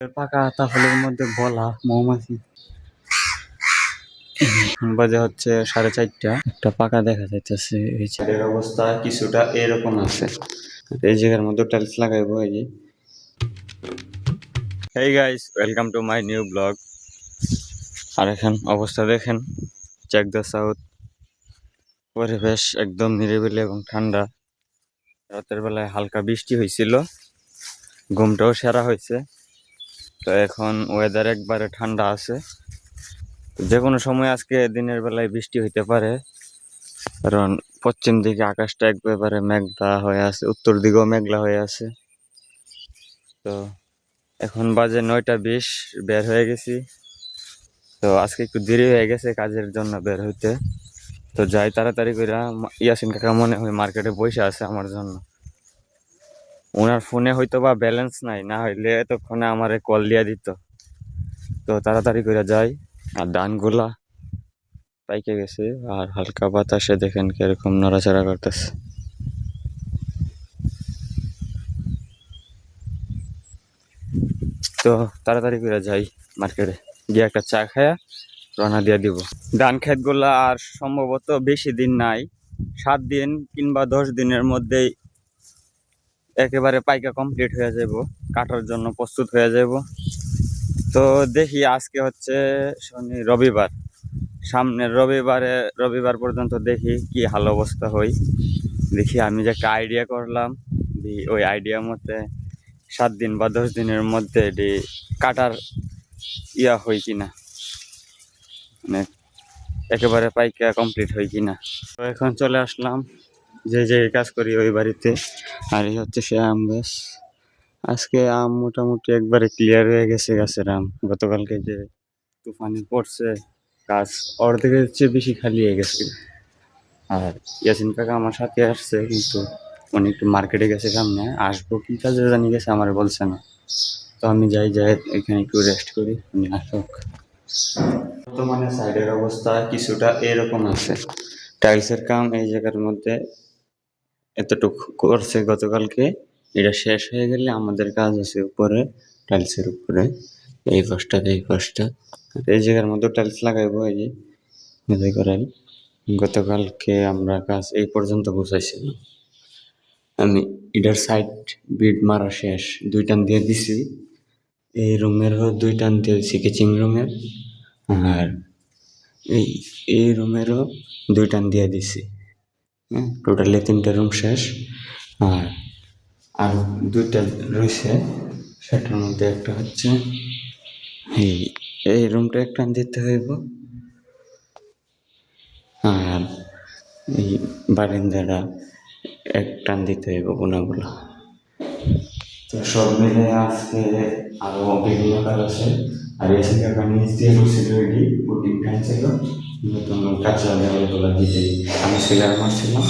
পাকা তাহলের মধ্যে বলা মৌমাছি বাজে হচ্ছে 4:30। একটা পাকা দেখা যাইতেছে। এই ছেলের অবস্থা কিছুটা এরকম আছে। এই জায়গার মধ্যে টাইলস লাগাইবো। এই যে hey guys, welcome to my new vlog. আর এখন অবস্থা দেখেন, চেক দ্য সাউথ। পরিবেশ একদম নিরিবিলি এবং ঠান্ডা। রাতের বেলায় হালকা বৃষ্টি হয়েছিল, ঘুমটাও সেরা হয়েছে। তো এখন ওয়েদার একবারে ঠান্ডা আছে। যে কোনো সময় আজকে দিনের বেলায় বৃষ্টি হইতে পারে, কারণ পশ্চিম দিকে আকাশটা একবারে মেঘলা হয়ে আছে, উত্তর দিকেও মেঘলা হয়ে আছে। তো এখন বাজে 9:20, বের হয়ে গেছি। তো আজকে একটু দেরি হয়ে গেছে কাজের জন্য বের হইতে। তো যাই তাড়াতাড়ি করে। ইয়াসিন কাকা মনে হয় মার্কেটে বসে আছে আমার জন্য। ওনার ফোনে হয়তো বা ব্যালেন্স নাই, না হইলে এতক্ষণে আমারে কল দিয়ে দিত। তো তাড়াতাড়ি করে যাই। আর ধানগুলা পাইকে গেছে, আর হালকা বাতাসে দেখেন কিরকম নড়াচড়া করতেছে। তো তাড়াতাড়ি করে যাই মার্কেটে, গিয়ে একটা চা খায়া রওনা দিয়ে দিব। ধান ক্ষেত গুলা আর সম্ভবত বেশি দিন নাই, 7 দিন কিংবা 10 দিনের মধ্যেই একেবারে পাইকা কমপ্লিট হয়ে যাব, কাটার জন্য প্রস্তুত হয়ে যাব। তো দেখি, আজকে হচ্ছে রবিবার, সামনের রবিবার পর্যন্ত দেখি কি হাল অবস্থা হই। দেখি আমি যে একটা আইডিয়া করলাম, ওই আইডিয়া মতে 7 দিন বা 10 দিনের মধ্যে এটি কাটার হয় কিনা, মানে একেবারে পাইকা কমপ্লিট হয় কিনা। তো এখন চলে আসলাম যে কাজ করি ওই বাড়িতে। আর এই হচ্ছে সে আম গাছ। আজকে আম মোটামুটি একবারে ক্লিয়ার হয়ে গেছে গাছের আম। গতকালকে যে তুফানি পড়ছে, গাছ অর্ধেকের চেয়ে বেশি খালি হয়ে গেছে। আর ইয়াসিন কাকা আমার সাথে আসছে, কিন্তু উনি একটু মার্কেটে গেছে, সামনে আসবো কি কাজে জানি গেছে, আমার বলছে না। তো আমি যাই এখানে একটু রেস্ট করি, উনি আসুক। বর্তমানে সাইডের অবস্থা কিছুটা এরকম আছে। টাইলসের কাম এই জায়গার মধ্যে এতটুকু করছে গতকালকে। এটা শেষ হয়ে গেলে আমাদের কাজ আছে উপরে, টাইলসের উপরে, এই পাশটা এই জায়গার মধ্যে টাইলস লাগাইবো। এই যে মেঝে করাই, গতকালকে আমরা কাজ এই পর্যন্ত পৌঁছাইছিলাম। আমি এটার সাইড বিড মারা শেষ, 2 টান দিয়ে দিছি। এই রুমেরও 2 টান দিয়ে দিছি, কিচিং রুমের। আর এই রুমেরও 2 টান দিয়ে দিছি। হ্যাঁ, টোটালি 3টা রুম শেষ। আর 2টা রয়েছে, সেটার মধ্যে একটা হচ্ছে এই রুমটা একটা দিতে হইব। আর এই বারান্দাটা এক টান দিতে হইব কোনাগুলো। তো সব মিলে আজকে আরো বিভিন্ন কাজ আছে। আর এসে কাকা নিচ দিয়ে বসছিল, এটি পুটিং টাইম ছিল, নতুন কাঁচা দেওয়ালগুলো দিতে আমি সিলার মারছিলাম।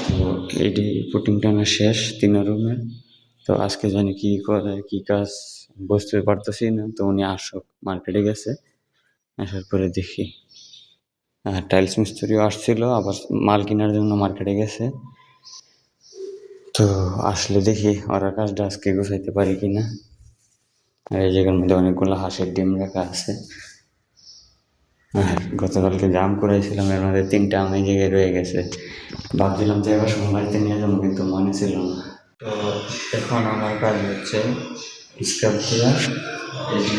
তো এটি পুটিং টানা শেষ 3 রুমের। তো আজকে জানি কি করে, কি কাজ বুঝতে পারতেছি না। তো উনি আসুক, মার্কেটে গেছে, আসার পরে দেখি। টাইলস মিস্ত্রিও আসছিল, আবার মাল কেনার জন্য মার্কেটে গেছে। তো আসলে দেখি ওরা কাজটা আজকে গুছাইতে পারি কিনা। আর এই জায়গার মধ্যে অনেকগুলো হাঁসের ডিম রাখা আছে। আর গতকালকে জাম করেছিলাম, এর মধ্যে 3টা আম এই জায়গায় রয়ে গেছে। ভাবছিলাম যে এবার সময় বাড়িতে নিয়ে যাবো, কিন্তু মনে ছিল না। তো এখন আমার কাজ হচ্ছে স্কার্ফ দেওয়া, এই যে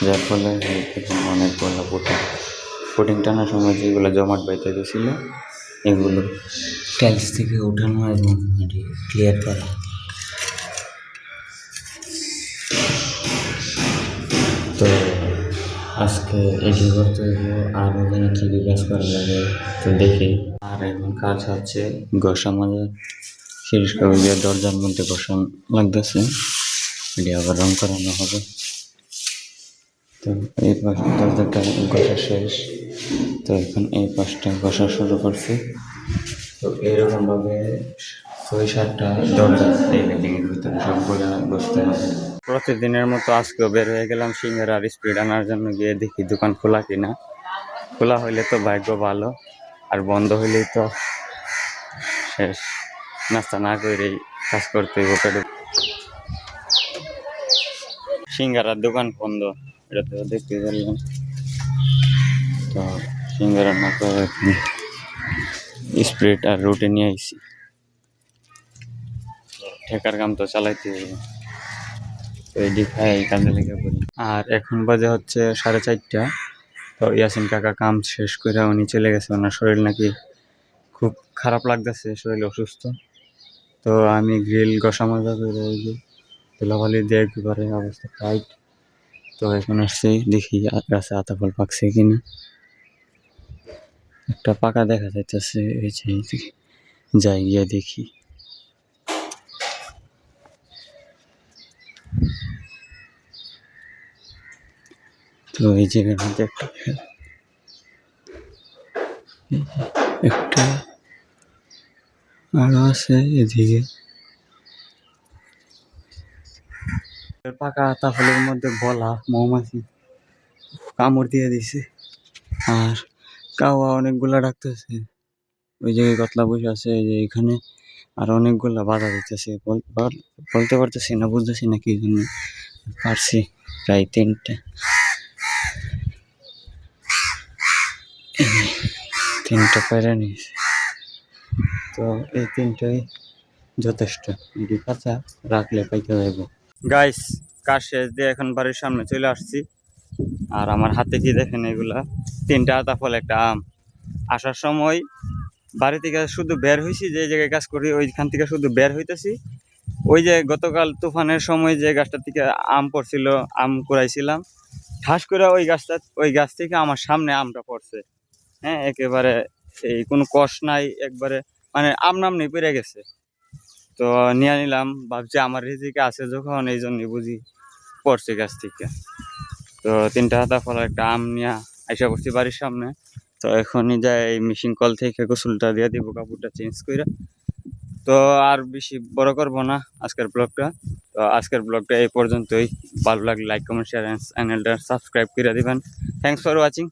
যার ফলে অনেকগুলো পুটিং টানার সময় যেগুলো জমাট বাইতে গেছিল, এগুলো টাইলস থেকে উঠানো এবং ক্লিয়ার করা। তো আজকে এটি করতে হইব, আর ওখানে কী কী কাজ করা লাগে তো দেখি। আর এখন কাজ হচ্ছে ঘষা মাজা, সিরিজ কাগজ দিয়ে দরজার মধ্যে ঘষা লাগতেছে, এটি আবার রং করানো হবে। তো এই পাশে দরজাটা ঘষা শেষ, তো এখন এই পাশটা ঘষা শুরু করছে। তো এরকমভাবে 6-7টা দরজা এই বিল্ডিংয়ের ভিতরে সবগুলো বসতে হবে। প্রতিদিনের মতো আজকেও বের হয়ে গেলাম সিঙ্গারার স্পিড আনার জন্য। গিয়ে দেখি দোকান খোলা কিনা। খোলা হইলে তো ভাগ্য ভালো, আর বন্ধ হইলেই তো শেষ। নাস্তা না করেই কাজ করতে হইব পেটে। সিঙ্গারার দোকান বন্ধ, এটা তো দেখতে পারলাম। তো সিঙ্গারা না করে স্প্রিট আর রুটি নিয়ে আইছি। ঠেকার কাম তো চালাইতে হবে, তো এটি খাই কাজে লেগে পড়ি। আর এখন বাজে হচ্ছে 4:30। তো ইয়াসিন কাকা কাম শেষ করে উনি চলে গেছে, ওনার শরীর নাকি খুব খারাপ লাগতেছে, শরীর অসুস্থ। তো আমি গ্রিল ঘষা মাজা করে ওই যে ধুলাবালি দিয়ে একেবারে অবস্থা টাইট। তো এখন আসছি দেখি গাছে আতা ফল পাকছে কিনা। একটা পাকা দেখা যাইতেছে, এই যে এইদিকে যাই গিয়ে দেখি। তো এই জায়গার মধ্যে একটা আরো আছে এদিকে। পাকা আতা ফলের মধ্যে বলা মৌমাছি কামড় দিয়ে দিছে, আর কাওয়া অনেকগুলা ডাকতেছে। ওই জায়গায় কতলা বসে আছে, এই যে এখানে আর অনেকগুলা বাধা দিতেছে। বলতে পারতেছি না, বুঝতেছি না কি জন্য। পারছি প্রায় 3টা পেরে নিয়েছে। তো এই 3টাই যথেষ্ট, এটি কাঁচা রাখলে পাইতে যাইব। গাইস, কাজ শেষ দিয়ে এখন বাড়ির সামনে চলে আসছি। আর আমার হাতে কি দেখেন, এগুলা 3টা আতা ফল, একটা আম। আসার সময় বাড়ি থেকে শুধু বের হয়েছি, যে জায়গায় কাজ করি ওইখান থেকে শুধু বের হইতেছি। ওই যে গতকাল তুফানের সময় যে গাছটা থেকে আম পড়ছিল, আম কুড়াইছিলাম, ঠাস করে ওই গাছ থেকে আমার সামনে আমটা পড়ছে। হ্যাঁ, একেবারে এই কোনো কষ নাই, একবারে মানে আম নামনি পেরে গেছে। তো নিয়ে নিলাম, ভাবছি আমার রিজিকে আছে যখন, এই জন্যই বুঝি পড়ছে গাছ থেকে। তো 3টা আতা ফল একটা আম নিয়ে আইসা পড়ছি বাড়ির সামনে। তো এখনই যাই এই মেশিন কল থেকে গোসলটা দিয়ে দিব, কাপড়টা চেঞ্জ করে। তো আর বেশি বড় করব না আজকের ব্লগটা। তো আজকের ব্লগটা এই পর্যন্তই। ভালো লাগলে লাইক কমেন্ট শেয়ার চ্যানেলটা সাবস্ক্রাইব করে দিবেন। Thanks for watching.